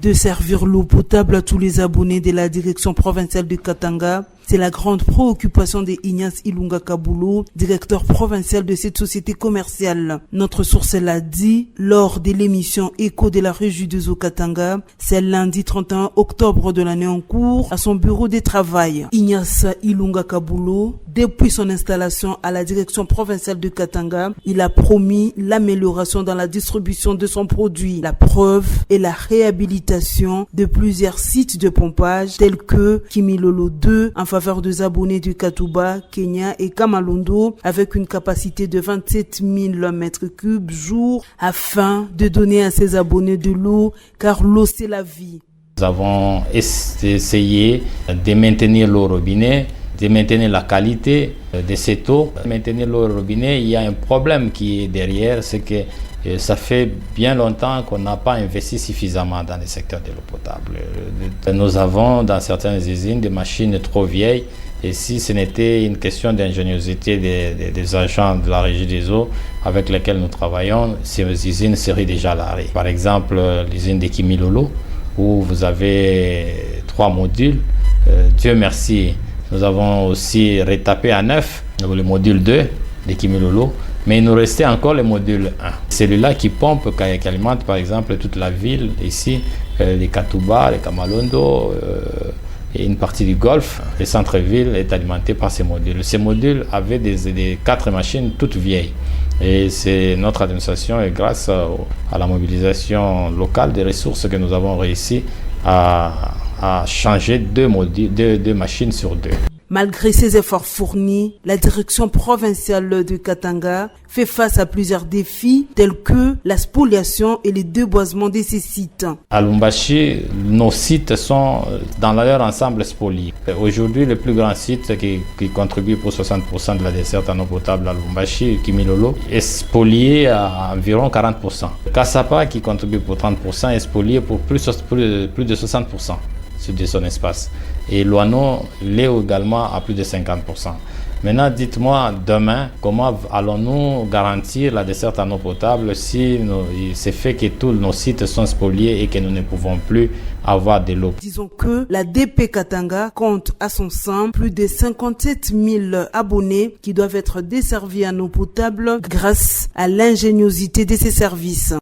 de servir l'eau potable à tous les abonnés de la direction provinciale de Katanga. C'est la grande préoccupation de Ignace Ilunga Kabulo, directeur provincial de cette société commerciale. Notre source l'a dit lors de l'émission Écho de la régie des eaux Katanga, c'est lundi 31 octobre de l'année en cours, à son bureau de travail. Ignace Ilunga Kabulo, depuis son installation à la direction provinciale de Katanga, il a promis l'amélioration dans la distribution de son produit. La preuve est la réhabilitation de plusieurs sites de pompage tels que Kimilolo 2 en faveur des abonnés du Katuba, Kenya et Kamalondo avec une capacité de 27 000 mètres cubes jour afin de donner à ces abonnés de l'eau car l'eau c'est la vie. Nous avons essayé de maintenir l'eau au robinet, de maintenir la qualité de cette eau. Maintenir l'eau au robinet, il y a un problème qui est derrière, c'est que ça fait bien longtemps qu'on n'a pas investi suffisamment dans le secteur de l'eau potable. Nous avons dans certaines usines des machines trop vieilles et si ce n'était une question d'ingéniosité des agents de la régie des eaux avec lesquels nous travaillons, ces usines seraient déjà à l'arrêt. Par exemple, l'usine de Kimilolo où vous avez 3 modules. Dieu merci, nous avons aussi retapé à neuf le module 2 de Kimilolo. Mais il nous restait encore le module 1. Celui-là qui pompe, qui alimente par exemple toute la ville, ici, les Katuba, les Kamalondo, et une partie du Golfe. Le centre-ville est alimenté par ces modules. Ces modules avaient des 4 machines toutes vieilles. Et c'est notre administration et grâce à la mobilisation locale des ressources que nous avons réussi à changer 2 machines sur 2. Malgré ces efforts fournis, la direction provinciale de Katanga fait face à plusieurs défis tels que la spoliation et le déboisement de ces sites. À Lubumbashi, nos sites sont dans leur ensemble spoliés. Aujourd'hui, le plus grand site qui contribue pour 60% de la desserte en eau potable à Lubumbashi, Kimilolo, est spolié à environ 40%. Kassapa, qui contribue pour 30%, est spolié pour plus de 60%. De son espace. Et Loano l'est également à plus de 50%. Maintenant, dites-moi demain, comment allons-nous garantir la desserte en eau potable si c'est fait que tous nos sites sont spoliés et que nous ne pouvons plus avoir de l'eau. Disons que la DP Katanga compte à son sein plus de 57 000 abonnés qui doivent être desservis en eau potable grâce à l'ingéniosité de ses services.